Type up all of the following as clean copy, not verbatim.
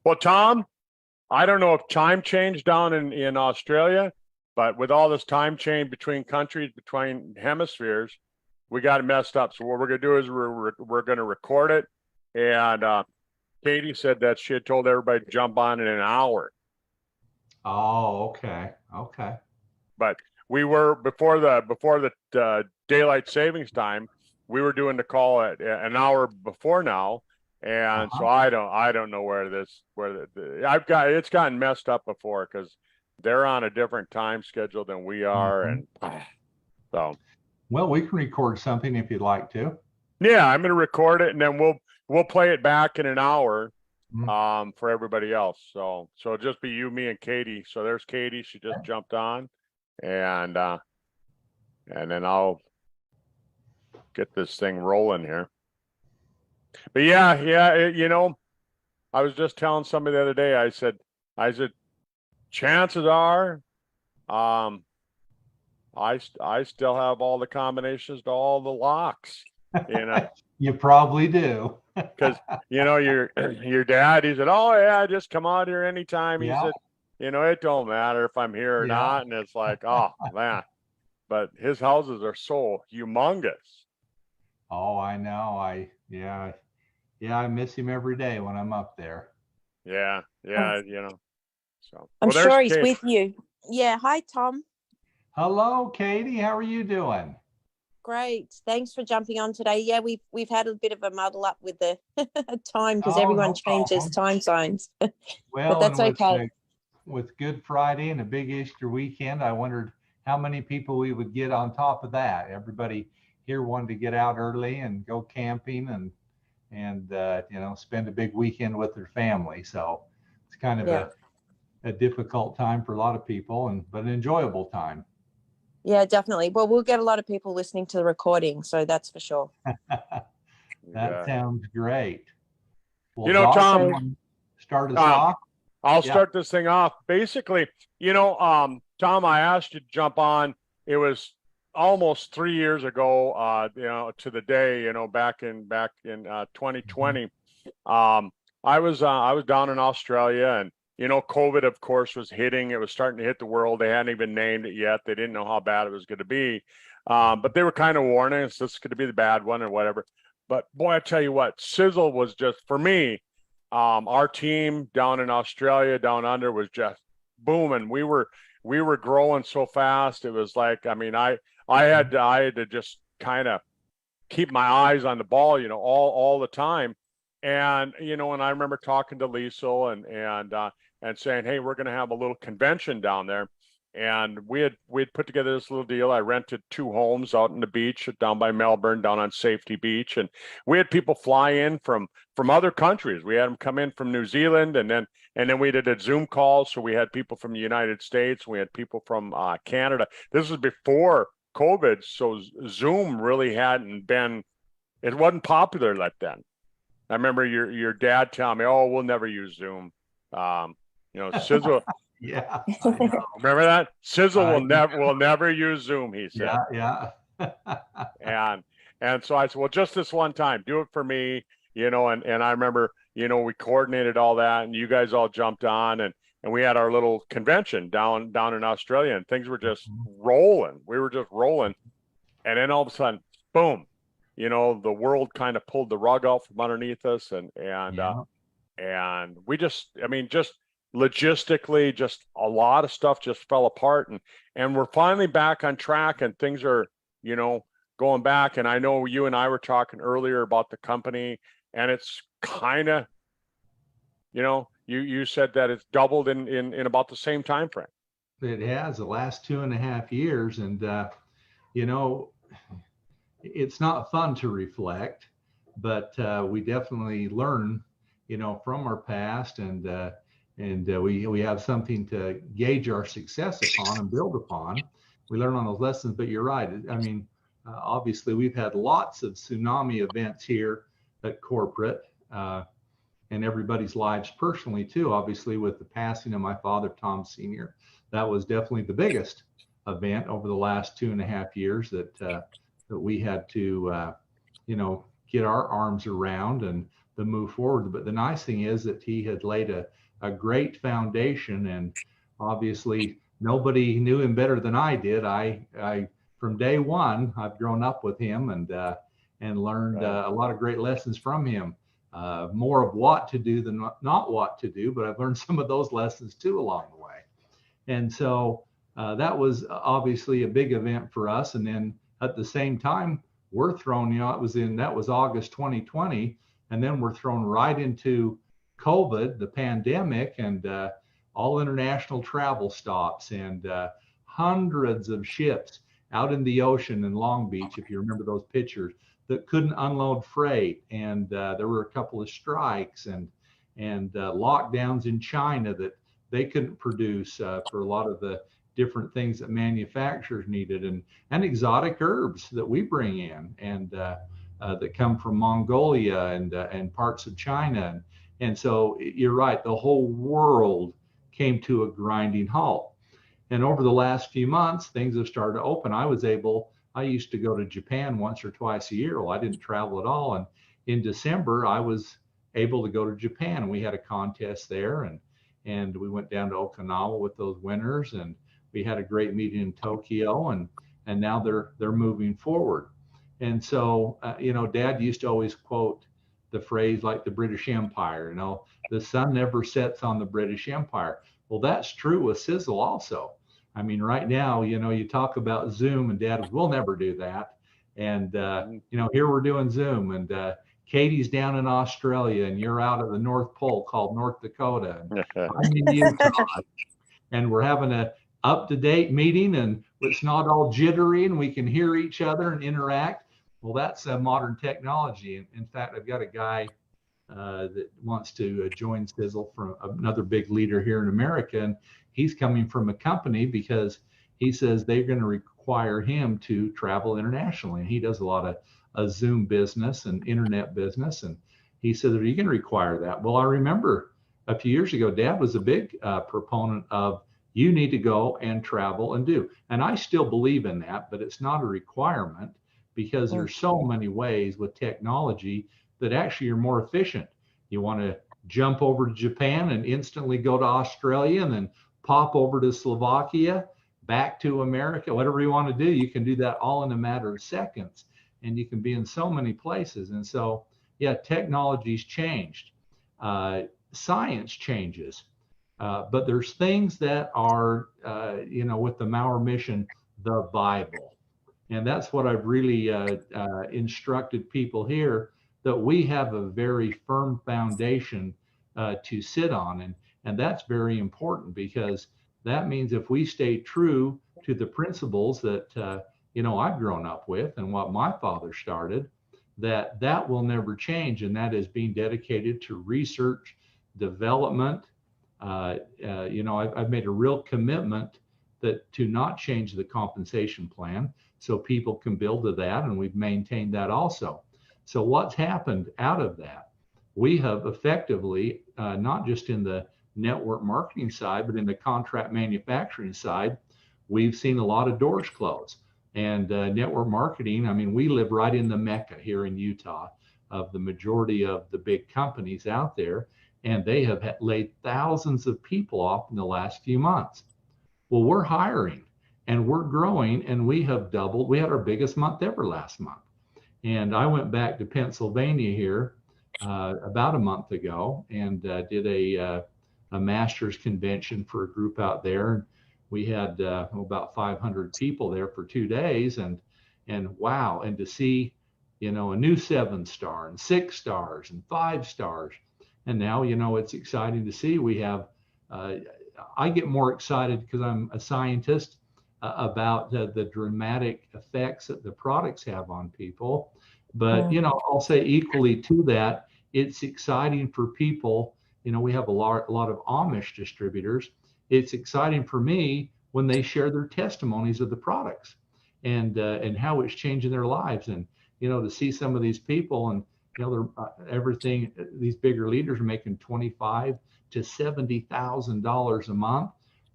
Well, Tom, I don't know if time changed down in Australia, but with all this time change between countries, between hemispheres, we got it messed up. So what we're gonna do is we're gonna record it, and Katie said that she had told everybody to jump on in an hour, Oh, okay. Okay. but we were before the daylight savings time, we were doing the call at an hour before now. And so Uh-huh. I don't know where I've got it's gotten messed up before because they're on a different time schedule than we are, Mhm. and so Well, we can record something if you'd like to. yeah, I'm gonna record it and then we'll play it back in an hour Mm. for everybody else. So it'll just be you, me, and Katie. So there's Katie, she just jumped on, and then I'll get this thing rolling here. But yeah, I was just telling somebody the other day. I said, chances are, um, I still have all the combinations to all the locks, you know, You probably do. because your dad. He said, "Oh yeah, just come out here anytime." He Yeah. said, it don't matter if I'm here or Yeah. not, and it's like, oh man, but his houses are so humongous. Oh, I know. Yeah, I miss him every day when I'm up there. Yeah, Oh, yeah, So I'm well, there's sure he's Kate. with you. Yeah. Hi, Tom. Hello, Katie. How are you doing? Great. Thanks for jumping on today. Yeah, we've had a bit of a muddle up with the time because Oh, everyone no changes problem. time zones, but Well, that's and okay. with Good Friday and a big Easter weekend, I wondered how many people we would get on top of that. Everybody here wanted to get out early and go camping and spend a big weekend with their family. So it's kind of Yeah. a difficult time for a lot of people, but an enjoyable time. Yeah, definitely. Well, we'll get a lot of people listening to the recording, so that's for sure. That Yeah. sounds great. Well, Doc, you Tom, So, want to start us um, off? I'll Yeah. start this thing off. Basically, Tom, I asked you to jump on. It was almost 3 years ago, to the day, back in 2020. Um, I was down in Australia, and COVID, of course, was hitting. It was starting to hit the world. They hadn't even named it yet. They didn't know how bad it was going to be, but they were kind of warning us this is going to be the bad one or whatever. But boy, I tell you what, Sizzle was just for me. Our team down in Australia, down under, was just booming. We were growing so fast. It was like, I mean, I had to just kind of keep my eyes on the ball, all the time. And I remember talking to Lisa and saying, hey, we're going to have a little convention down there. And we'd put together this little deal. I rented 2 homes out in the beach down by Melbourne, down on Safety Beach, and we had people fly in from other countries. We had them come in from New Zealand, and then we did a Zoom call. So we had people from the United States. We had people from Canada. This was before COVID, so Zoom really hadn't been. It wasn't popular like then. I remember your dad telling me, "Oh, we'll never use Zoom." Sizzle. Yeah, I know. Remember that? Sizzle I will never use Zoom, he said. Yeah, yeah. And so I said, well, just this one time, do it for me, and I remember, we coordinated all that, and you guys all jumped on, and we had our little convention down in Australia, and things were just rolling. We were just rolling, and then all of a sudden, boom, the world kind of pulled the rug out from underneath us, Yeah. and we just, I mean, just logistically, just a lot of stuff just fell apart, and we're finally back on track, and things are, going back. And I know you and I were talking earlier about the company, and it's kind of, you said that it's doubled in about the same time frame. It has the last 2.5 years, and you know, it's not fun to reflect, but we definitely learn, from our past, and we have something to gauge our success upon and build upon. We learn on those lessons. But you're right. I mean, obviously, we've had lots of tsunami events here at corporate. And everybody's lives personally too. Obviously, with the passing of my father, Tom Sr., that was definitely the biggest event over the last 2.5 years that we had to, get our arms around. And the move forward. But the nice thing is that he had laid a great foundation, and obviously nobody knew him better than I did. I from day one, I've grown up with him and learned a lot of great lessons from him. More of what to do than not what to do, but I've learned some of those lessons too along the way. And so that was obviously a big event for us. And then at the same time, we're thrown, that was August 2020. And then we're thrown right into COVID, the pandemic, and all international travel stops, and hundreds of ships out in the ocean in Long Beach, if you remember those pictures, that couldn't unload freight. And there were a couple of strikes and lockdowns in China that they couldn't produce for a lot of the different things that manufacturers needed, and exotic herbs that we bring in, and that come from Mongolia and parts of China. And so you're right, the whole world came to a grinding halt. And over the last few months, things have started to open. I used to go to Japan once or twice a year. Well, I didn't travel at all. And in December, I was able to go to Japan. We had a contest there, and we went down to Okinawa with those winners, and we had a great meeting in Tokyo, and now they're moving forward. And so, Dad used to always quote the phrase, like the British Empire, the sun never sets on the British Empire. Well, that's true with Sizzle also. I mean, right now, you talk about Zoom, and Dad, we'll never do that. And, here we're doing Zoom, and Katie's down in Australia, and you're out at the North Pole called North Dakota. And I'm in Utah, and we're having a up-to-date meeting, and it's not all jittery, and we can hear each other and interact. Well, that's modern technology. In fact, I've got a guy that wants to join Sizzle, from another big leader here in America, and he's coming from a company because he says they're going to require him to travel internationally, and he does a lot of Zoom business and internet business. And he said, are you going to require that? Well, I remember a few years ago, Dad was a big proponent of, you need to go and travel and do. And I still believe in that, but it's not a requirement, because there's so many ways with technology that actually are more efficient. You want to jump over to Japan and instantly go to Australia, and then pop over to Slovakia, back to America, whatever you want to do, you can do that all in a matter of seconds, and you can be in so many places. And so, yeah, technology's changed. Science changes. But there's things that are, with the Mower mission, the Bible. And that's what I've really instructed people here, that we have a very firm foundation to sit on. And that's very important, because that means if we stay true to the principles that, I've grown up with and what my father started, that will never change. And that is being dedicated to research, development. I've made a real commitment to not change the compensation plan, so people can build to that, and we've maintained that also. So what's happened out of that? We have effectively, not just in the network marketing side, but in the contract manufacturing side, we've seen a lot of doors close. And network marketing, I mean, we live right in the Mecca here in Utah of the majority of the big companies out there, and they have laid thousands of people off in the last few months. Well, we're hiring and we're growing, and we have doubled. We had our biggest month ever last month. And I went back to Pennsylvania here about a month ago, and did a master's convention for a group out there. We had about 500 people there for 2 days, and wow, and to see, a new 7-star and 6 stars and 5 stars. And now, it's exciting to see. We have, I get more excited because I'm a scientist about the dramatic effects that the products have on people. But, I'll say equally to that, it's exciting for people. We have a lot of Amish distributors. It's exciting for me when they share their testimonies of the products and how it's changing their lives. And, to see some of these people, and they're everything. These bigger leaders are making $25,000 to $70,000 a month,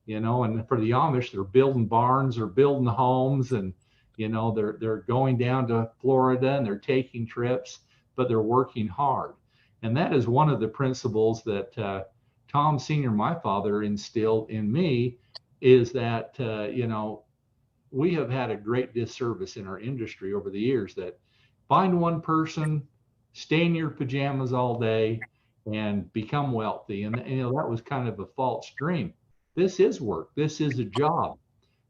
and for the Amish, they're building barns, they're building homes, and they're going down to Florida, and they're taking trips, but they're working hard. And that is one of the principles that Tom Sr., my father, instilled in me, is that, we have had a great disservice in our industry over the years, that find one person, stay in your pajamas all day, and become wealthy. And that was kind of a false dream. This is work. This is a job,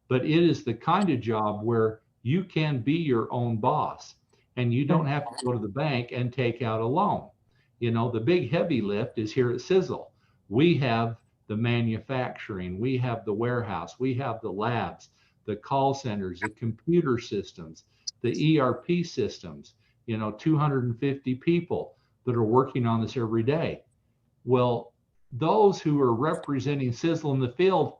but it is the kind of job where you can be your own boss, and you don't have to go to the bank and take out a loan. The big heavy lift is here at Sizzle. We have the manufacturing, we have the warehouse, we have the labs, the call centers, the computer systems, the ERP systems, 250 people that are working on this every day. Well, those who are representing Sizzle in the field,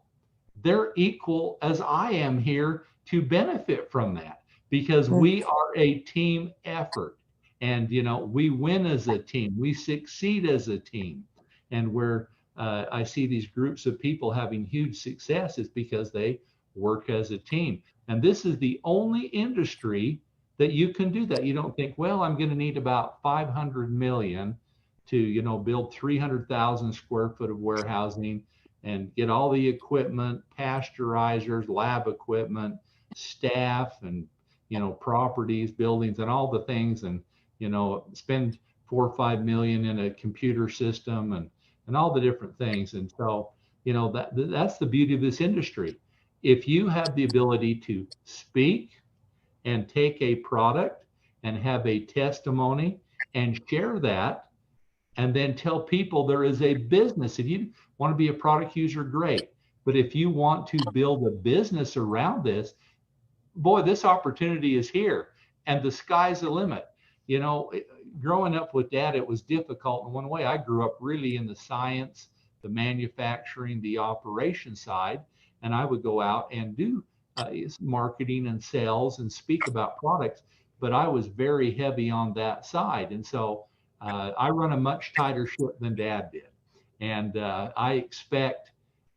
they're equal as I am here to benefit from that, because we are a team effort. And, we win as a team, we succeed as a team. And where I see these groups of people having huge success is because they work as a team. And this is the only industry that you can do that. You don't think, well, I'm going to need about 500 million to, build 300,000 square foot of warehousing and get all the equipment, pasteurizers, lab equipment, staff, and, properties, buildings, and all the things, and, spend 4 or 5 million in a computer system and all the different things. And so, that's the beauty of this industry. If you have the ability to speak and take a product and have a testimony and share that, and then tell people there is a business. If you want to be a product user, great. But if you want to build a business around this, boy, this opportunity is here, and the sky's the limit. Growing up with Dad, it was difficult in one way. I grew up really in the science, the manufacturing, the operation side, and I would go out and do marketing and sales and speak about products, but I was very heavy on that side. And so I run a much tighter ship than Dad did. And I expect,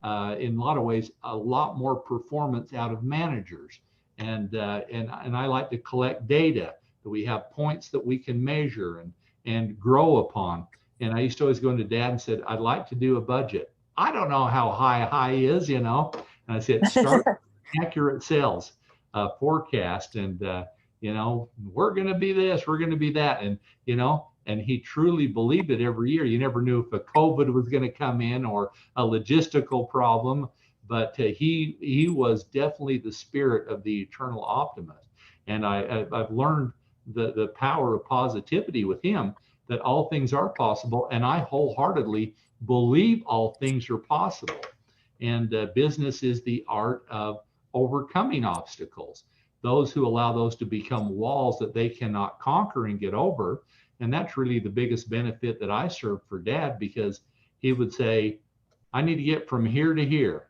in a lot of ways, a lot more performance out of managers. And I like to collect data, that we have points that we can measure and grow upon. And I used to always go into Dad and said, I'd like to do a budget. I don't know how high is, And I said, start accurate sales forecast, and we're going to be this, we're going to be that, and he truly believed it every year. You never knew if a COVID was going to come in or a logistical problem, but he was definitely the spirit of the eternal optimist. And I've learned the power of positivity with him, that all things are possible, and I wholeheartedly believe all things are possible. And business is the art of overcoming obstacles, those who allow those to become walls that they cannot conquer and get over. And that's really the biggest benefit that I served for Dad, because he would say, I need to get from here to here.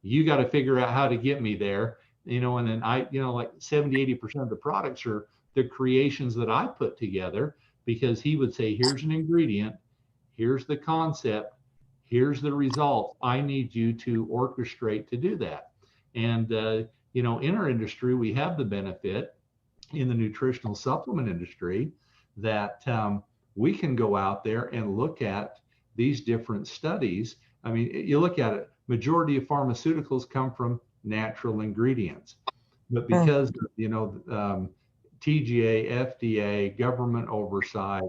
You got to figure out how to get me there. And then I, like 70-80% of the products are the creations that I put together, because he would say, here's an ingredient, here's the concept, here's the result. I need you to orchestrate to do that. And, in our industry, we have the benefit in the nutritional supplement industry that we can go out there and look at these different studies. I mean, you look at it, majority of pharmaceuticals come from natural ingredients, but because, TGA, FDA, government oversight,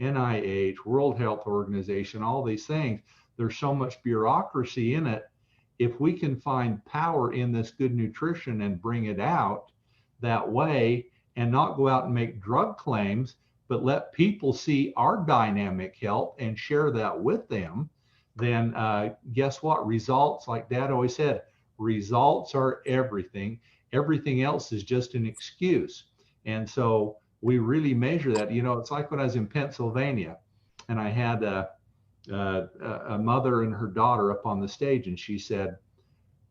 NIH, World Health Organization, all these things, there's so much bureaucracy in it. If we can find power in this good nutrition and bring it out that way, and not go out and make drug claims, but let people see our dynamic health and share that with them, then guess what? Results, like Dad always said, results are everything. Everything else is just an excuse. And so we really measure that. It's like when I was in Pennsylvania, and I had a mother and her daughter up on the stage, and she said,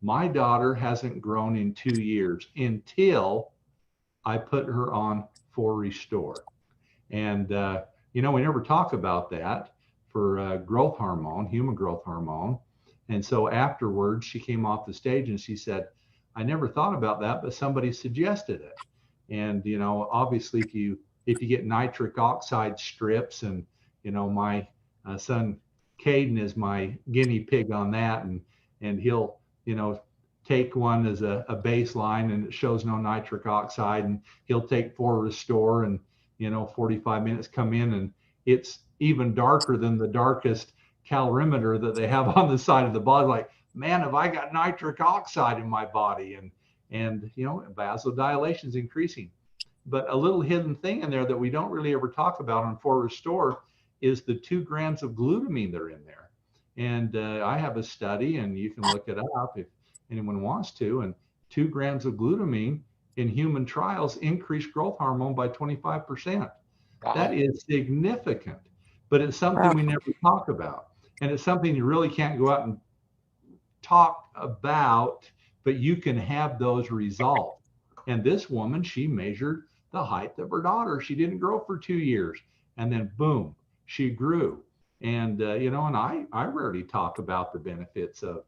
my daughter hasn't grown in 2 years until I put her on for Restore. And, we never talk about that for growth hormone, human growth hormone. And so afterwards, she came off the stage and she said, I never thought about that, but somebody suggested it. And, obviously, if you get nitric oxide strips and, my son Caden is my guinea pig on that, and he'll take one as a baseline, and it shows no nitric oxide, and he'll take 4 Restore, and 45 minutes come in, and it's even darker than the darkest calorimeter that they have on the side of the body. Like, man, have I got nitric oxide in my body? And vasodilation is increasing. But a little hidden thing in there that we don't really ever talk about on 4 Restore is the 2 grams of glutamine that are in there. And I have a study, and you can look it up if anyone wants to. And 2 grams of glutamine in human trials increased growth hormone by 25%. Wow. That is significant, but it's something we never talk about. And it's something you really can't go out and talk about, but you can have those results. And this woman, she measured the height of her daughter. She didn't grow for 2 years, and then boom, she grew. And and I rarely talk about the benefits of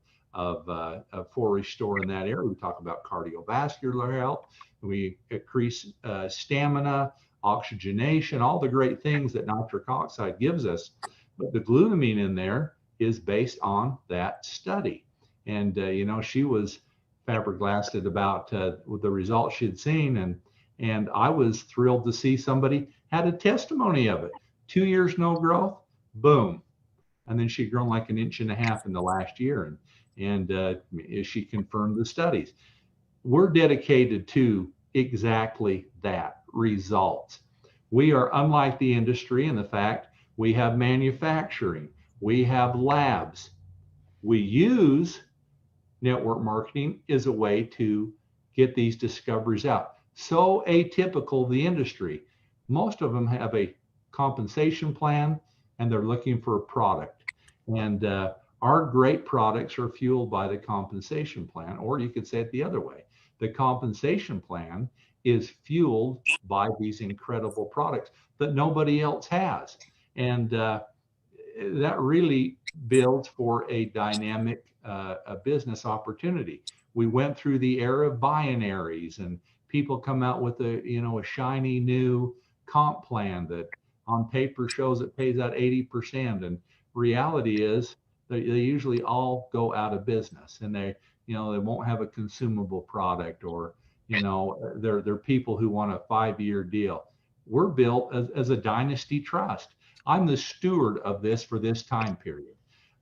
4 Restore in that area. We talk about cardiovascular health. We increase stamina, oxygenation, all the great things that nitric oxide gives us. But the glutamine in there is based on that study. And she was flabbergasted about the results she had seen, and I was thrilled to see somebody had a testimony of it. 2 years no growth, boom, and then she'd grown like 1.5 inches in the last year, and she confirmed the studies. We're dedicated to exactly that, results. We are unlike the industry in the fact we have manufacturing, we have labs. We use network marketing as a way to get these discoveries out. So atypical the industry. Most of them have a compensation plan, and they're looking for a product. And our great products are fueled by the compensation plan, or you could say it the other way. The compensation plan is fueled by these incredible products that nobody else has. And that really builds for a dynamic a business opportunity. We went through the era of binaries, and people come out with a shiny new comp plan that on paper shows it pays out 80%, and reality is they usually all go out of business, and they won't have a consumable product, or they're people who want a 5-year deal. We're built as a dynasty trust. I'm the steward of this for this time period.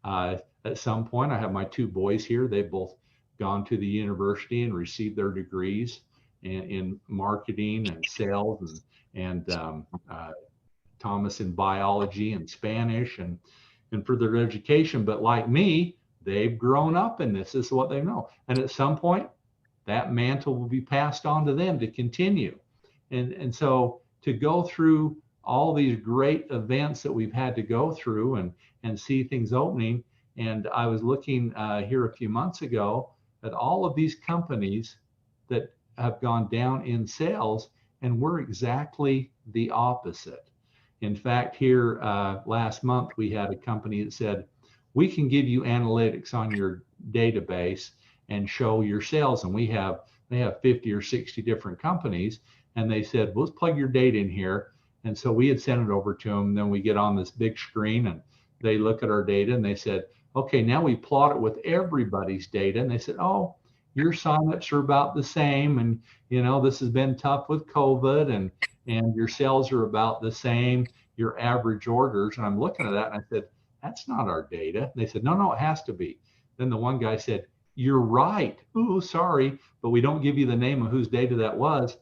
At some point, I have my 2 boys here. They've both gone to the university and received their degrees in marketing and sales, and Thomas in biology and Spanish and further education. But like me, they've grown up in this. This is what they know. And at some point, that mantle will be passed on to them to continue. And so to go through all these great events that we've had to go through and see things opening. And I was looking here a few months ago at all of these companies that have gone down in sales, and we're exactly the opposite. In fact, here last month, we had a company that said, we can give you analytics on your database and show your sales. And they have 50 or 60 different companies. And they said, well, let's plug your data in here. And so we had sent it over to them. Then we get on this big screen, and they look at our data, and they said, okay, now we plot it with everybody's data. And they said, oh, your signups are about the same. And, this has been tough with COVID, and your sales are about the same, your average orders. And I'm looking at that, and I said, that's not our data. And they said, no, it has to be. Then the one guy said, you're right. Ooh, sorry, but we don't give you the name of whose data that was.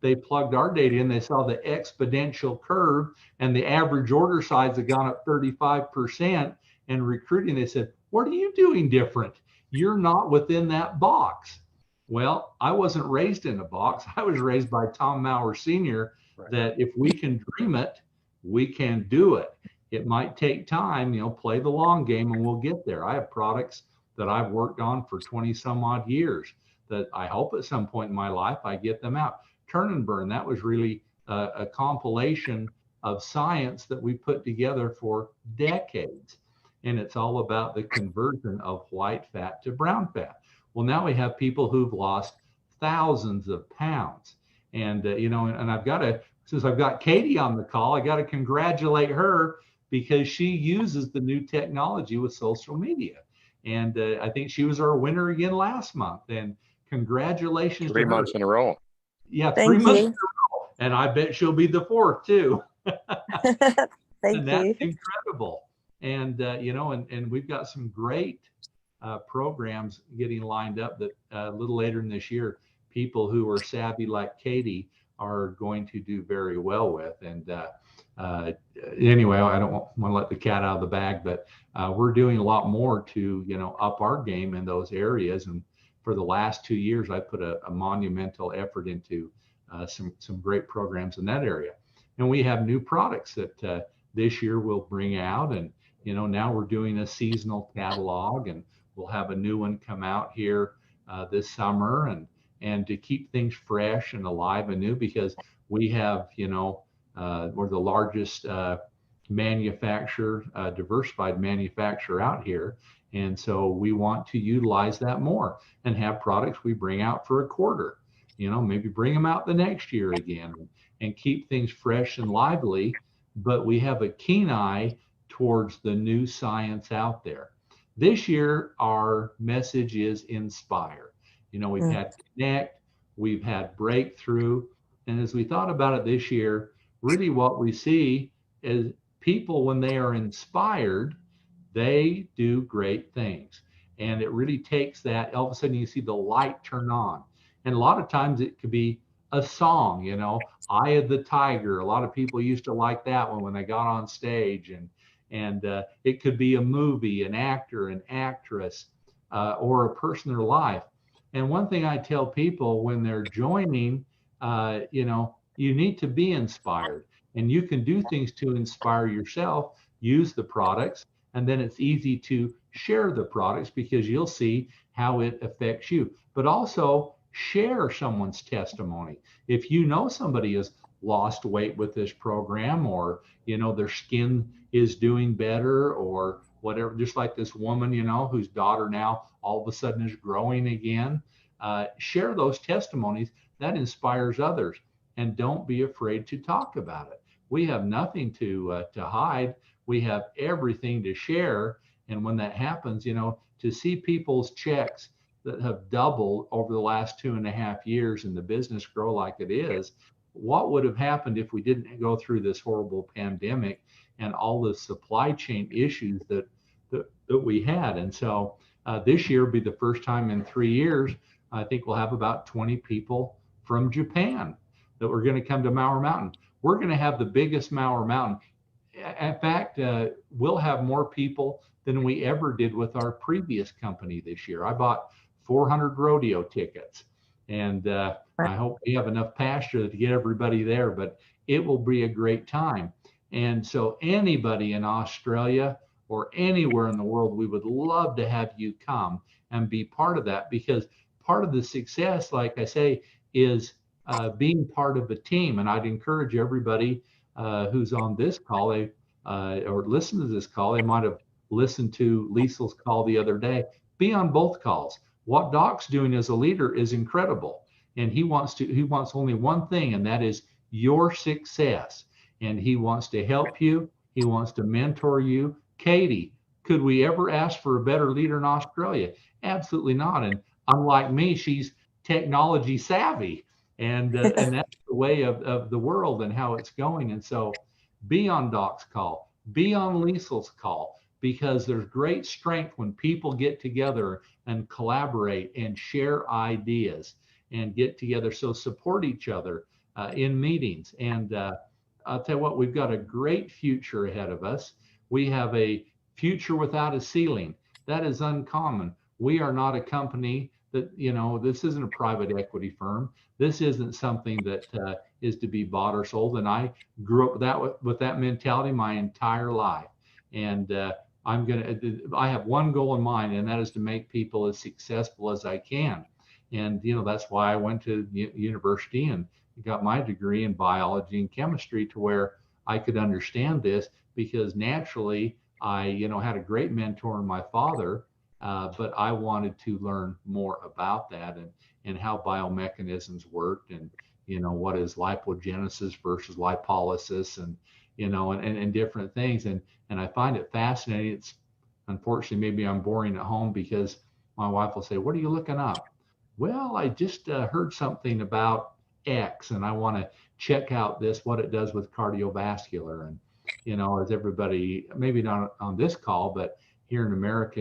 They plugged our data in. They saw the exponential curve, and the average order size had gone up 35%. And recruiting, they said, what are you doing different? You're not within that box. Well, I wasn't raised in a box. I was raised by Tom Mower Sr. Right. That if we can dream it, we can do it. It might take time, play the long game, and we'll get there. I have products that I've worked on for 20 some odd years that I hope at some point in my life I get them out. Turn and Burn, that was really a compilation of science that we put together for decades. And it's all about the conversion of white fat to brown fat. Well, now we have people who've lost thousands of pounds. And, and since I've got Katie on the call, I got to congratulate her because she uses the new technology with social media. And I think she was our winner again last month. And congratulations Three to her. months in a row. Yeah, Thank 3 months. you. And I bet she'll be the fourth too. Thank And that's you. incredible. And and we've got some great programs getting lined up that a little later in this year, people who are savvy like Katie are going to do very well with. And anyway, I don't want to let the cat out of the bag, but we're doing a lot more to up our game in those areas. And for the last 2 years, I put a monumental effort into some great programs in that area. And we have new products that this year we'll bring out. And now we're doing a seasonal catalog, and we'll have a new one come out here this summer, and to keep things fresh and alive and new, because we have we're the largest manufacturer, diversified manufacturer out here, and so we want to utilize that more and have products we bring out for a quarter, maybe bring them out the next year again, and keep things fresh and lively. But we have a keen eye towards the new science out there. This year, our message is inspire. We've had connect, we've had breakthrough. And as we thought about it this year, really what we see is people, when they are inspired, they do great things. And it really takes that, all of a sudden you see the light turn on. And a lot of times it could be a song, Eye of the Tiger. A lot of people used to like that one when they got on stage. And it could be a movie, an actor, an actress, or a person in their life. And one thing I tell people when they're joining, you need to be inspired, and you can do things to inspire yourself. Use the products, and then it's easy to share the products because you'll see how it affects you. But also share someone's testimony. If somebody has lost weight with this program, or their skin is doing better, or whatever, just like this woman whose daughter now all of a sudden is growing again, share those testimonies. That inspires others, and don't be afraid to talk about it. We have nothing to hide. We have everything to share. And when that happens, to see people's checks that have doubled over the last 2.5 years and the business grow like it is, what would have happened if we didn't go through this horrible pandemic and all the supply chain issues that we had? And so this year will be the first time in 3 years, I think we'll have about 20 people from Japan that we're going to come to Mower Mountain. We're going to have the biggest Mower Mountain. In fact, we'll have more people than we ever did with our previous company this year. I bought 400 rodeo tickets, and I hope we have enough pasture to get everybody there, but it will be a great time. And so anybody in Australia or anywhere in the world, we would love to have you come and be part of that, because part of the success, like I say, is being part of a team. And I'd encourage everybody who's on this call or listen to this call, they might have listened to Liesel's call the other day, be on both calls. What Doc's doing as a leader is incredible. And he wants only one thing, and that is your success. And he wants to help you. He wants to mentor you. Katie, could we ever ask for a better leader in Australia? Absolutely not. And unlike me, she's technology savvy. And that's the way of the world and how it's going. And so be on Doc's call, be on Liesel's call, because there's great strength when people get together and collaborate and share ideas and get together. So support each other in meetings. And I'll tell you what, we've got a great future ahead of us. We have a future without a ceiling. That is uncommon. We are not a company that, this isn't a private equity firm. This isn't something that is to be bought or sold. And I grew up with that mentality my entire life. And I have one goal in mind, and that is to make people as successful as I can. And, that's why I went to university and got my degree in biology and chemistry, to where I could understand this, because naturally I, had a great mentor in my father, but I wanted to learn more about that and how biomechanisms worked, and, what is lipogenesis versus lipolysis, and different things. And I find it fascinating. It's unfortunately, maybe I'm boring at home because my wife will say, "What are you looking up?" Well, I just heard something about X and I want to check out what it does with cardiovascular. And, as everybody, maybe not on this call, but here in America,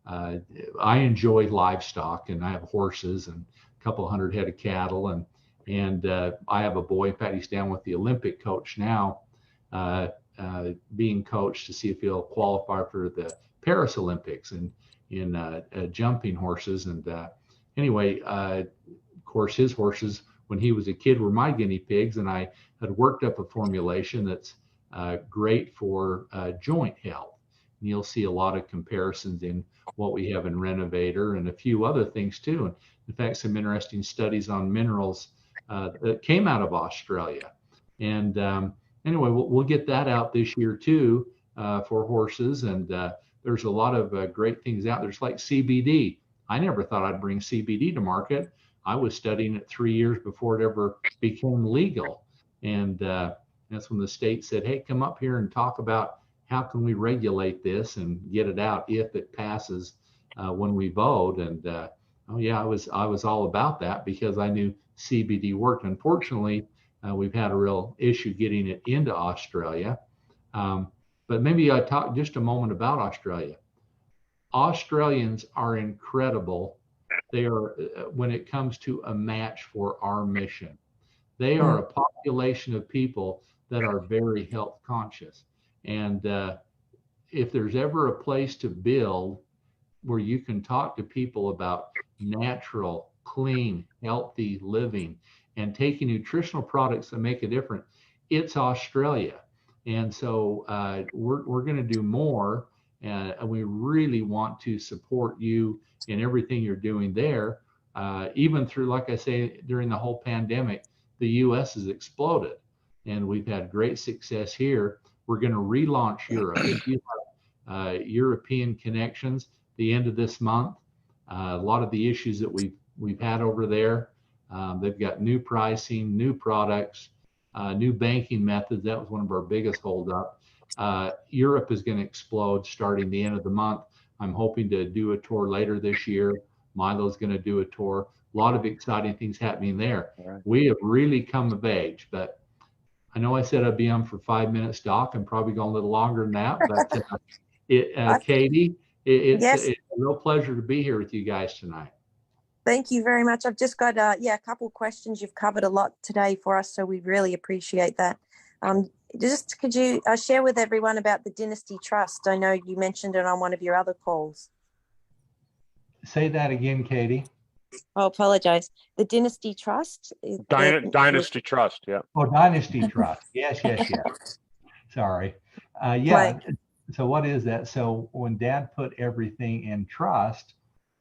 I enjoy livestock, and I have horses and a couple hundred head of cattle. And I have a boy, in fact, he's down with the Olympic coach now, being coached to see if he'll qualify for the Paris Olympics and in jumping horses. And anyway, of course, his horses, when he was a kid, were my guinea pigs, and I had worked up a formulation that's great for joint health. And you'll see a lot of comparisons in what we have in Renovator and a few other things too. And in fact, some interesting studies on minerals that came out of Australia. And anyway, we'll get that out this year too for horses. And there's a lot of great things out there. It's like CBD. I never thought I'd bring CBD to market. I was studying it 3 years before it ever became legal. And that's when the state said, "Hey, come up here and talk about how can we regulate this and get it out if it passes when we vote." And oh yeah, I was all about that because I knew CBD worked. Unfortunately, we've had a real issue getting it into Australia. But maybe I talk just a moment about Australia. Australians are incredible. They are, when it comes to a match for our mission. They are a population of people that are very health conscious. And if there's ever a place to build where you can talk to people about natural, clean, healthy living and taking nutritional products that make a difference, it's Australia. And so we're going to do more. And we really want to support you in everything you're doing there. Even through, like I say, during the whole pandemic, the U.S. has exploded. And we've had great success here. We're going to relaunch Europe. If you have European connections, the end of this month, a lot of the issues that we've had over there, they've got new pricing, new products, new banking methods. That was one of our biggest holdup. Europe is going to explode starting the end of the month. I'm hoping to do a tour later this year. Milo's going to do a tour. A lot of exciting things happening there. Right. We have really come of age, but I know I said I'd be on for 5 minutes, Doc. I'm probably going a little longer than that, but Katie, it's a real pleasure to be here with you guys tonight. Thank you very much. I've just got a couple of questions. You've covered a lot today for us, so we really appreciate that. Just could you share with everyone about the Dynasty Trust? I know you mentioned it on one of your other calls. Say that again, Katie. I apologize. The Dynasty Trust? Dynasty Trust, yeah. Oh, Dynasty Trust. Yes. Sorry. Yeah. So what is that? So when Dad put everything in trust,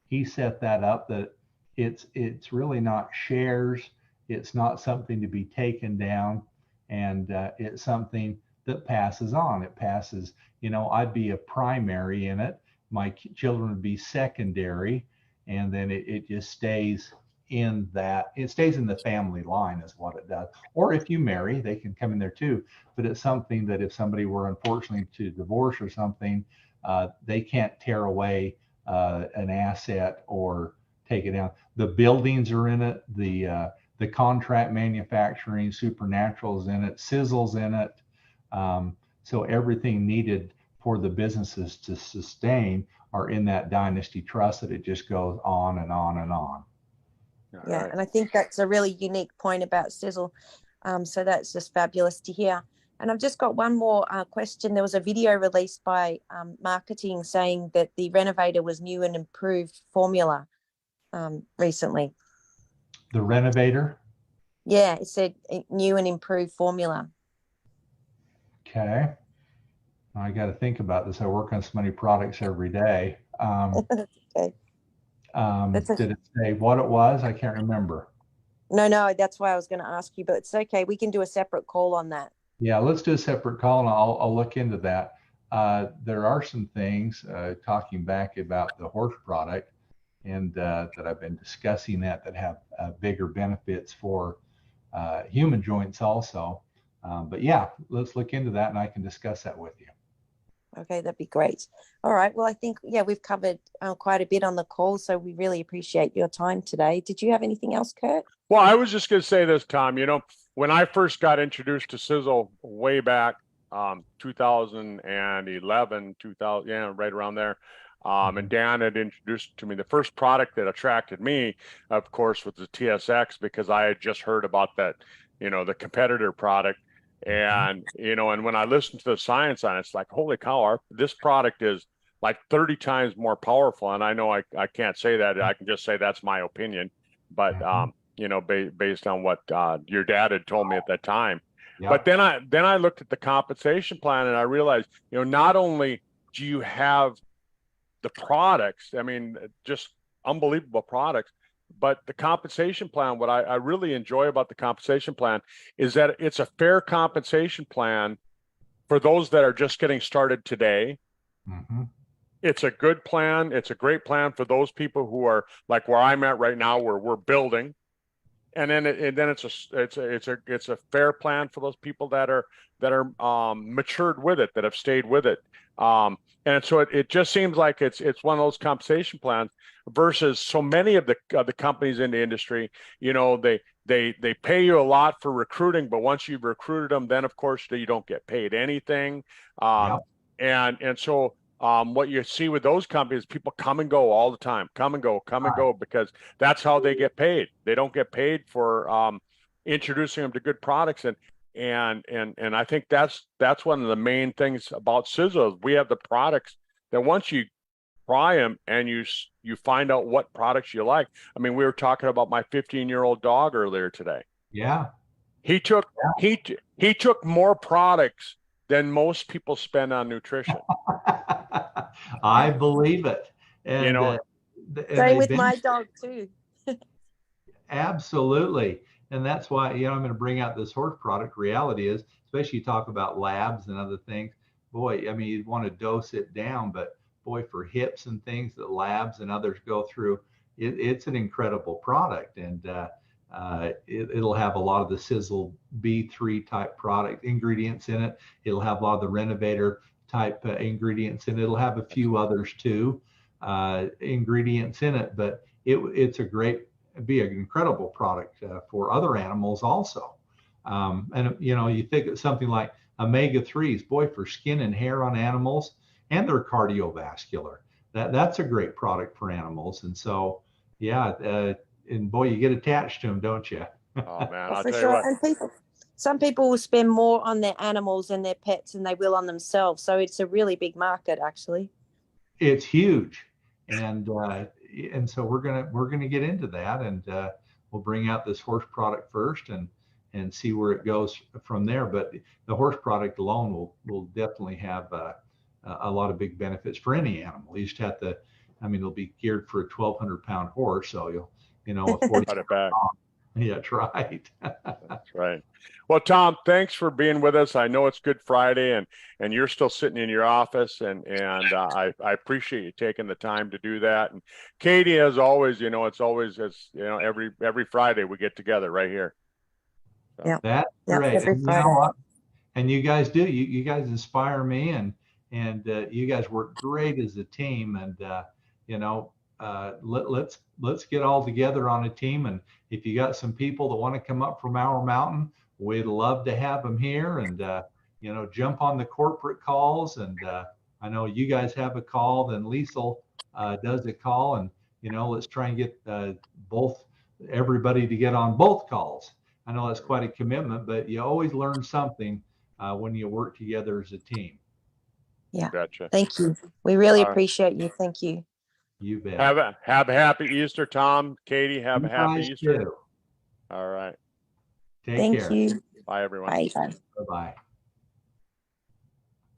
he set that up that it's really not shares. It's not something to be taken down, and it's something that passes on. It passes, I'd be a primary in it. My children would be secondary, and then it just stays in that. It stays in the family line is what it does. Or if you marry, they can come in there too. But it's something that if somebody were unfortunately to divorce or something, they can't tear away an asset or take it down. The buildings are in it. The contract manufacturing, Supernatural's in it, Sizzle's in it. So everything needed for the businesses to sustain are in that Dynasty Trust, that it just goes on and on and on. Yeah, and I think that's a really unique point about Sizzle. So that's just fabulous to hear. And I've just got one more question. There was a video released by marketing saying that the Renovator was new and improved formula recently. The Renovator? Yeah, it said new and improved formula. Okay. I got to think about this. I work on so many products every day. Okay. Did it say what it was? I can't remember. No, that's why I was going to ask you, but it's okay. We can do a separate call on that. Yeah, let's do a separate call, and I'll look into that. There are some things, talking back about the horse product, and that I've been discussing that have bigger benefits for human joints also. But yeah, let's look into that, and I can discuss that with you. Okay, that'd be great. All right. Well, I think, yeah, we've covered quite a bit on the call, so we really appreciate your time today. Did you have anything else, Kurt? Well, I was just going to say this, Tom, when I first got introduced to Sizzle way back, 2011, 2000, yeah, right around there. And Dan had introduced to me the first product that attracted me, of course, was the TSX, because I had just heard about that, the competitor product. And, and when I listened to the science on it, it's like, holy cow, this product is like 30 times more powerful. And I know I can't say that. I can just say that's my opinion. But, based on what your dad had told me at that time. Yep. But then I looked at the compensation plan, and I realized, not only do you have the products, I mean, just unbelievable products, but the compensation plan, what I really enjoy about the compensation plan is that it's a fair compensation plan for those that are just getting started today. Mm-hmm. It's a good plan. It's a great plan for those people who are like where I'm at right now, where we're building. And then it's a fair plan for those people that are matured with it, that have stayed with it. And so it just seems like it's one of those compensation plans versus so many of the companies in the industry. They pay you a lot for recruiting, but once you've recruited them, then of course you don't get paid anything. Yep. And so what you see with those companies, people come and go all the time, come and go, because that's how they get paid. They don't get paid for introducing them to good products. And I think that's one of the main things about Sizzle. We have the products that once you try them and you find out what products you like. I mean, we were talking about my 15-year-old dog earlier today. Yeah. He took more products than most people spend on nutrition. I believe it. And, same with my dog too. Absolutely. And that's why, I'm going to bring out this horse product. Reality is, especially you talk about labs and other things, boy, I mean, you'd want to dose it down, but boy, for hips and things that labs and others go through, it's an incredible product. And it'll have a lot of the Sizzle B3 type product ingredients in it. It'll have a lot of the Renovator type ingredients in it. It'll have a few others too, ingredients in it, but it's be an incredible product for other animals also. And you think of something like omega-3s, boy, for skin and hair on animals, and they're cardiovascular. That's a great product for animals. And so, yeah, and boy, you get attached to them, don't you? Oh man, I'll for tell sure. you what. And some people will spend more on their animals and their pets than they will on themselves. So it's a really big market, actually. It's huge, and so we're gonna get into that, and we'll bring out this horse product first, and see where it goes from there. But the horse product alone will definitely have a lot of big benefits for any animal. You just have to, I mean, it'll be geared for a 1,200-pound horse, so you'll, a 40. Cut it back. Yeah, that's right. That's right. Well, Tom, thanks for being with us. I know it's Good Friday, and you're still sitting in your office, and I appreciate you taking the time to do that. And Katie, as always, it's always every Friday we get together right here. So. Yeah, that's great. Every and Friday. You know what? And you guys do. You guys inspire me, and you guys work great as a team. And let's get all together on a team. And if you got some people that want to come up from Mower Mountain, we'd love to have them here, and jump on the corporate calls. And I know you guys have a call, then Liesl does a call, and let's try and get everybody to get on both calls. I know that's quite a commitment, but you always learn something when you work together as a team. Yeah. Gotcha. Thank you. We really appreciate you. Thank you. You bet. Have a happy Easter, Tom. Katie, have a happy Easter. Too. All right. Take care. Thank you. Bye, everyone. Bye. Bye-bye.